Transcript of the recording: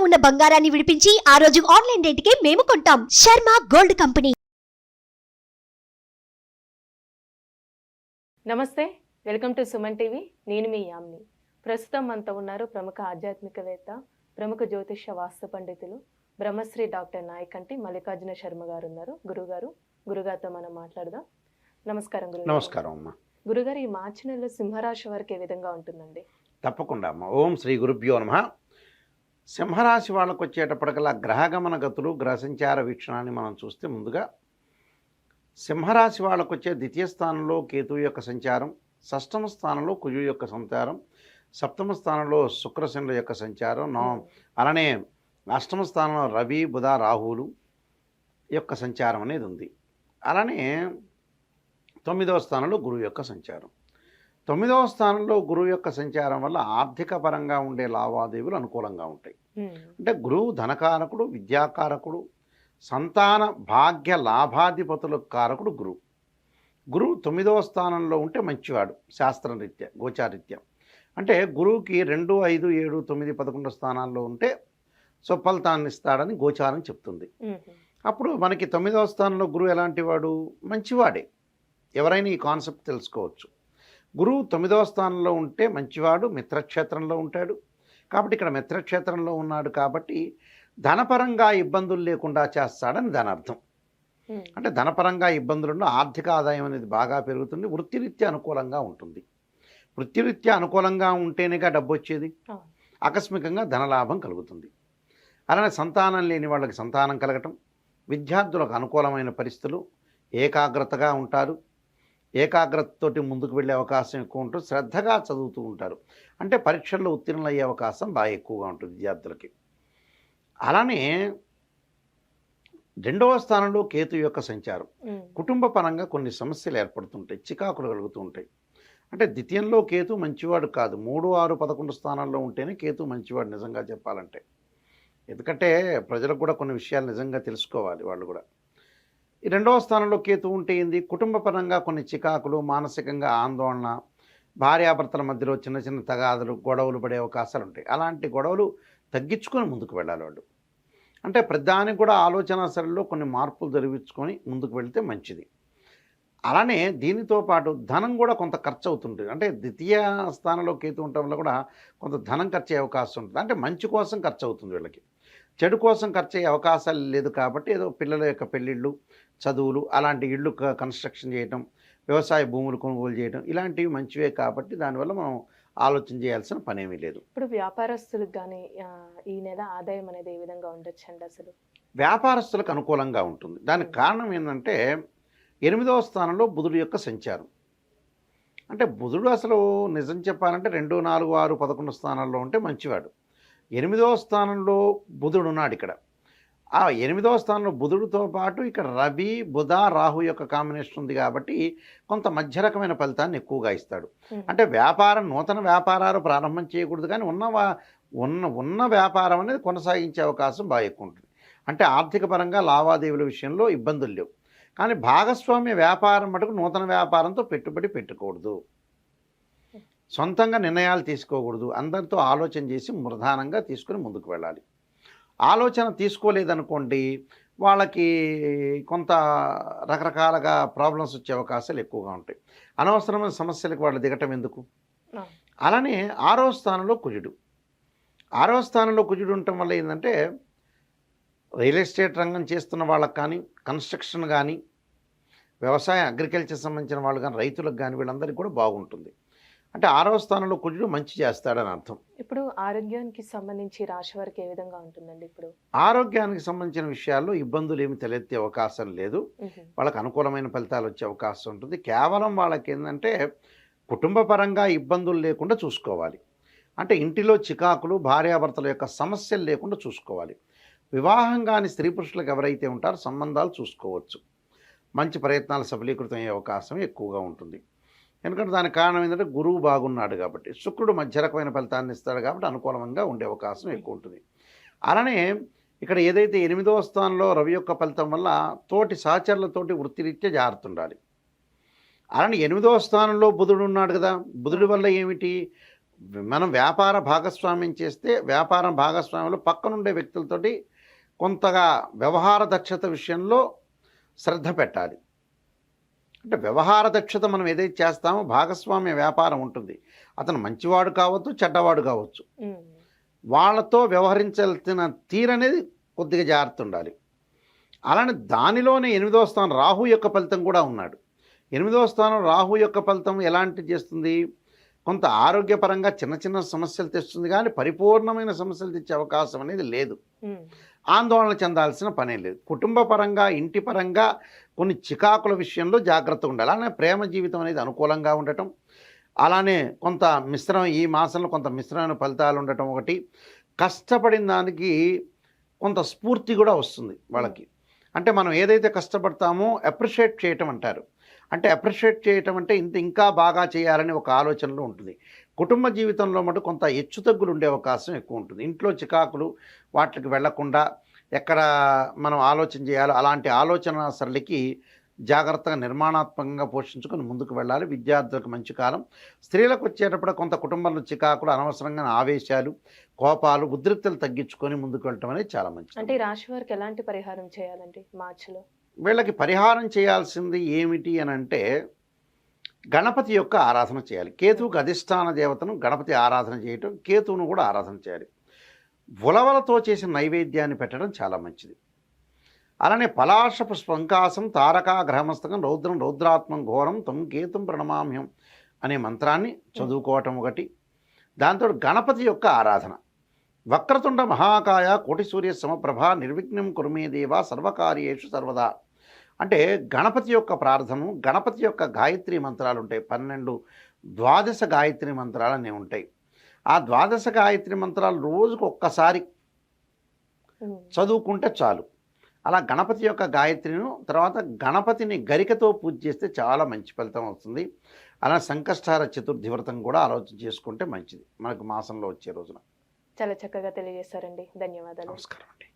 ఉన్న బంగారాన్ని విడిపించి ఆ రోజు ఆన్లైన్ రేటుకే మేము కొంటాం. Sharma gold company. నమస్తే, వెల్కమ్ టు సుమన్ టీవీ. నేను మీ యామ్ని. ప్రస్తుతం మనతో ఉన్నారు ప్రముఖ ఆధ్యాత్మికవేత్త, ప్రముఖ జ్యోతిష వాస్తు పండితులు బ్రహ్మశ్రీ డాక్టర్ నాయకంటి మల్లికార్జున శర్మ గారు ఉన్నారు. గురుగారితో మనం మాట్లాడదాం. నమస్కారం గురుగారు. నమస్కారం అమ్మ. గురుగారు, ఈ మార్చి నెలలో సింహరాశి వారికి ఏ విధంగా ఉంటుందండి? తప్పకుండా అమ్మ. ఓం శ్రీ గురుభ్యో నమః. సింహరాశి వాళ్ళకు వచ్చేటప్పటికల్లా గ్రహగమన గతులు, గ్రహ సంచార వీక్షణాన్ని మనం చూస్తే ముందుగా సింహరాశి వాళ్ళకు వచ్చే ద్వితీయ స్థానంలో కేతువు యొక్క సంచారం, షష్టమ స్థానంలో కుజుడు యొక్క సంచారం, సప్తమ స్థానంలో శుక్రశనుల యొక్క సంచారం, అలానే అష్టమ స్థానంలో రవి బుధ రాహువులు యొక్క సంచారం అనేది ఉంది. అలానే 9వ స్థానంలో గురువు యొక్క సంచారం. 9వ స్థానంలో గురువు యొక్క సంచారం వల్ల ఆర్థిక పరంగా ఉండే లావాదేవీలు అనుకూలంగా ఉంటాయి. అంటే గురువు ధనకారకుడు, విద్యాకారకుడు, సంతాన భాగ్య లాభాధిపతుల కారకుడు గురువు. గురువు 9వ స్థానంలో ఉంటే మంచివాడు శాస్త్రరీత్యా, గోచారీత్యా. అంటే గురువుకి 2, 5, 7, 9, 11 స్థానాల్లో ఉంటే సుఫలితాన్ని ఇస్తాడని గోచారం చెప్తుంది. అప్పుడు మనకి 9వ స్థానంలో గురువు ఎలాంటి వాడు? మంచివాడే. ఎవరైనా ఈ కాన్సెప్ట్ తెలుసుకోవచ్చు. గురువు 9వ స్థానంలో ఉంటే మంచివాడు, మిత్రక్షేత్రంలో ఉంటాడు. కాబట్టి ఇక్కడ మిత్రక్షేత్రంలో ఉన్నాడు కాబట్టి ధనపరంగా ఇబ్బందులు లేకుండా చేస్తాడని దాని అర్థం. అంటే ధనపరంగా ఇబ్బందులను ఆర్థిక ఆదాయం అనేది బాగా పెరుగుతుంది, వృత్తిరీత్యా అనుకూలంగా ఉంటుంది. వృత్తిరీత్యా అనుకూలంగా ఉంటేనేగా డబ్బు వచ్చేది. ఆకస్మికంగా ధనలాభం కలుగుతుంది. అలానే సంతానం లేని వాళ్ళకి సంతానం కలగటం, విద్యార్థులకు అనుకూలమైన పరిస్థితులు, ఏకాగ్రతగా ఉంటారు. ఏకాగ్రతతోటి ముందుకు వెళ్ళే అవకాశం ఎక్కువ ఉంటుంది. శ్రద్ధగా చదువుతూ ఉంటారు. అంటే పరీక్షల్లో ఉత్తీర్ణులు అయ్యే అవకాశం బాగా ఎక్కువగా ఉంటుంది విద్యార్థులకి. అలానే 2వ స్థానంలో కేతు యొక్క సంచారం కుటుంబ పరంగా కొన్ని సమస్యలు ఏర్పడుతుంటాయి, చికాకులు కలుగుతూ ఉంటాయి. అంటే ద్వితీయంలో కేతు మంచివాడు కాదు, 3, 6, 11 స్థానాల్లో ఉంటేనే కేతు మంచివాడు నిజంగా చెప్పాలంటే. ఎందుకంటే ప్రజలకు కూడా కొన్ని విషయాలు నిజంగా తెలుసుకోవాలి వాళ్ళు కూడా. ఈ 2వ స్థానంలో కేతు ఉంటే ఏంది? కుటుంబ పరంగా కొన్ని చికాకులు, మానసికంగా ఆందోళన, భార్యాభర్తల మధ్యలో చిన్న చిన్న తగాదులు, గొడవలు పడే అవకాశాలు ఉంటాయి. అలాంటి గొడవలు తగ్గించుకొని ముందుకు వెళ్ళాలి వాళ్ళు. అంటే ప్రధానికి కూడా ఆలోచన సరళిలో కొన్ని మార్పులు జరిపించుకొని ముందుకు వెళితే మంచిది. అలానే దీనితో పాటు ధనం కూడా కొంత ఖర్చు అవుతుంటుంది. అంటే ద్వితీయ స్థానంలో కేతు ఉండటం వల్ల కూడా కొంత ధనం ఖర్చు అయ్యే అవకాశం ఉంటుంది. అంటే మంచి కోసం ఖర్చు అవుతుంది వీళ్ళకి, చెడు కోసం ఖర్చు అయ్యే అవకాశాలు లేదు. కాబట్టి ఏదో పిల్లల యొక్క పెళ్ళిళ్ళు, చదువులు, అలాంటి ఇళ్ళు కన్స్ట్రక్షన్ చేయటం, వ్యవసాయ భూములు కొనుగోలు చేయడం, ఇలాంటివి మంచివే. కాబట్టి దానివల్ల మనం ఆలోచన చేయాల్సిన పనేమీ లేదు. ఇప్పుడు వ్యాపారస్తులకు కానీ ఈ నెల ఆదాయం అనేది ఏ విధంగా ఉండొచ్చు అండి? అసలు వ్యాపారస్తులకు అనుకూలంగా ఉంటుంది. దానికి కారణం ఏంటంటే 8వ స్థానంలో బుధుడు యొక్క సంచారం. అంటే బుధుడు అసలు నిజం చెప్పాలంటే 2, 4, 6, 11 స్థానాల్లో ఉంటే మంచివాడు. 8వ స్థానంలో బుధుడు ఉన్నాడు ఇక్కడ. ఆ 8వ స్థానంలో బుధుడితో పాటు ఇక్కడ రవి బుధ రాహు యొక్క కాంబినేషన్ ఉంది కాబట్టి కొంత మధ్య రకమైన ఫలితాన్ని ఎక్కువగా ఇస్తాడు. అంటే వ్యాపారం, నూతన వ్యాపారాలు ప్రారంభం చేయకూడదు, కానీ ఉన్న వ్యాపారం అనేది కొనసాగించే అవకాశం బాగా ఎక్కువ ఉంటుంది. అంటే ఆర్థిక పరంగా లావాదేవీల విషయంలో ఇబ్బందులు లేవు. కానీ భాగస్వామ్య వ్యాపారం మటుకు నూతన వ్యాపారంతో పెట్టుబడి పెట్టకూడదు, సొంతంగా నిర్ణయాలు తీసుకోకూడదు. అందరితో ఆలోచన చేసి ప్రధానంగా తీసుకుని ముందుకు వెళ్ళాలి. ఆలోచన తీసుకోలేదనుకోండి, వాళ్ళకి కొంత రకరకాలుగా ప్రాబ్లమ్స్ వచ్చే అవకాశాలు ఎక్కువగా ఉంటాయి. అనవసరమైన సమస్యలకు వాళ్ళు దిగటం ఎందుకు? అలానే 6వ స్థానంలో కుజుడు. 6వ స్థానంలో కుజుడు ఉండటం వల్ల ఏంటంటే రియల్ ఎస్టేట్ రంగం చేస్తున్న వాళ్ళకి కానీ, కన్స్ట్రక్షన్ కానీ, వ్యవసాయ అగ్రికల్చర్ సంబంధించిన వాళ్ళు కానీ, రైతులకు కానీ, వీళ్ళందరికీ కూడా బాగుంటుంది. అంటే 6వ స్థానంలో కుజుడు మంచి చేస్తాడని అర్థం. ఇప్పుడు ఆరోగ్యానికి సంబంధించి రాశి వారికి ఏ విధంగా ఉంటుందండి? ఇప్పుడు ఆరోగ్యానికి సంబంధించిన విషయాల్లో ఇబ్బందులు ఏమి తలెత్తే అవకాశం లేదు. వాళ్ళకి అనుకూలమైన ఫలితాలు వచ్చే అవకాశం ఉంటుంది. కేవలం వాళ్ళకి ఏంటంటే కుటుంబ పరంగా ఇబ్బందులు లేకుండా చూసుకోవాలి. అంటే ఇంటిలో చికాకులు, భార్యాభర్తల యొక్క సమస్యలు లేకుండా చూసుకోవాలి. వివాహం కాని స్త్రీ పురుషులకు ఎవరైతే ఉంటారో సంబంధాలు చూసుకోవచ్చు. మంచి ప్రయత్నాలు సఫలీకృతం అయ్యే అవకాశం ఎక్కువగా ఉంటుంది. ఎందుకంటే దానికి కారణం ఏంటంటే గురువు బాగున్నాడు కాబట్టి, శుక్రుడు మధ్య రకమైన ఫలితాన్ని ఇస్తాడు కాబట్టి అనుకూలంగా ఉండే అవకాశం ఎక్కువ ఉంటుంది. అలానే ఇక్కడ ఏదైతే 8వ స్థానంలో రవి యొక్క ఫలితం వల్ల తోటి సహచరులతోటి వృత్తిరీత్యా జాగ్రత్త ఉండాలి. అలానే 8వ స్థానంలో బుధుడు ఉన్నాడు కదా, బుధుడి వల్ల ఏమిటి? మనం వ్యాపార భాగస్వామ్యం చేస్తే వ్యాపారం భాగస్వామ్యంలో పక్కనుండే వ్యక్తులతోటి కొంతగా వ్యవహార దక్షత విషయంలో శ్రద్ధ పెట్టాలి. అంటే వ్యవహార దక్షత మనం ఏదైతే చేస్తామో భాగస్వామ్య వ్యాపారం ఉంటుంది. అతను మంచివాడు కావచ్చు, చెడ్డవాడు కావచ్చు. వాళ్ళతో వ్యవహరించాల్సిన తీరనేది కొద్దిగా జాగ్రత్త ఉండాలి. అలానే దానిలోనే 8వ స్థానం రాహు యొక్క ఫలితం కూడా ఉన్నాడు. 8వ స్థానం రాహు యొక్క ఫలితం ఎలాంటి చేస్తుంది, కొంత ఆరోగ్యపరంగా చిన్న చిన్న సమస్యలు తెస్తుంది, కానీ పరిపూర్ణమైన సమస్యలు తెచ్చే అవకాశం అనేది లేదు. ఆందోళన చెందాల్సిన పనే లేదు. కుటుంబ పరంగా, ఇంటి పరంగా కొన్ని చికాకుల విషయంలో జాగ్రత్తగా ఉండాలి. అలానే ప్రేమ జీవితం అనేది అనుకూలంగా ఉండటం, అలానే కొంత ఈ మాసంలో కొంత మిశ్రమైన ఫలితాలు ఉండటం ఒకటి. కష్టపడిన దానికి కొంత స్ఫూర్తి కూడా వస్తుంది వాళ్ళకి. అంటే మనం ఏదైతే కష్టపడతామో అప్రిషియేట్ చేయటం అంటారు. అంటే అప్రిషియేట్ చేయటం అంటే ఇంకా బాగా చేయాలని ఒక ఆలోచనలో ఉంటుంది. కుటుంబ జీవితంలో మటు కొంత హెచ్చుతగ్గులు ఉండే అవకాశం ఎక్కువ ఉంటుంది. ఇంట్లో చికాకులు వాటికి వెళ్లకుండా ఎక్కడ మనం ఆలోచన చేయాలో అలాంటి ఆలోచన సరళికి జాగ్రత్తగా నిర్మాణాత్మకంగా పోషించుకొని ముందుకు వెళ్ళాలి. విద్యార్థులకు మంచి కాలం. స్త్రీలకు వచ్చేటప్పుడు కొంత కుటుంబంలో చికాకులు, అనవసరంగా ఆవేశాలు, కోపాలు, ఉద్రిక్తలు తగ్గించుకొని ముందుకు వెళ్ళటం అనేది చాలా మంచిది. అంటే ఈ రాశి వారికి ఎలాంటి పరిహారం చేయాలండి మార్చిలో? వీళ్ళకి పరిహారం చేయాల్సింది ఏమిటి అని అంటే గణపతి యొక్క ఆరాధన చేయాలి. కేతువుకు అధిష్టాన దేవతను గణపతి ఆరాధన చేయటం, కేతువును కూడా ఆరాధన చేయాలి. ఉలవలతో చేసిన నైవేద్యాన్ని పెట్టడం చాలా మంచిది. అలానే పలాశ పుష్పంకాసం తారకా గ్రహమస్తకం రౌద్రం రౌద్రాత్మం ఘోరం తం కేతుం ప్రణమామ్యం అనే మంత్రాన్ని చదువుకోవటం ఒకటి. దాంతో గణపతి యొక్క ఆరాధన. వక్రతుండ మహాకాయ కోటి సూర్య సమప్రభ నిర్విఘ్నం కురుమే దేవ సర్వకార్యేషు సర్వదా. అంటే గణపతి యొక్క ప్రార్థన, గణపతి యొక్క గాయత్రి మంత్రాలు ఉంటాయి. 12 ద్వాదశ గాయత్రి మంత్రాలు అనేవి ఉంటాయి. ఆ ద్వాదశ గాయత్రి మంత్రాలు రోజుకు ఒక్కసారి చదువుకుంటే చాలు. అలా గణపతి యొక్క గాయత్రిను, తర్వాత గణపతిని గరికతో పూజ చేస్తే చాలా మంచి ఫలితం వస్తుంది. అలా సంకష్టహార చతుర్థి వ్రతం కూడా ఆలోచన చేసుకుంటే మంచిది మనకు మాసంలో వచ్చే రోజున. చాలా చక్కగా తెలియజేశారండి. ధన్యవాదాలు. నమస్కారం అండి.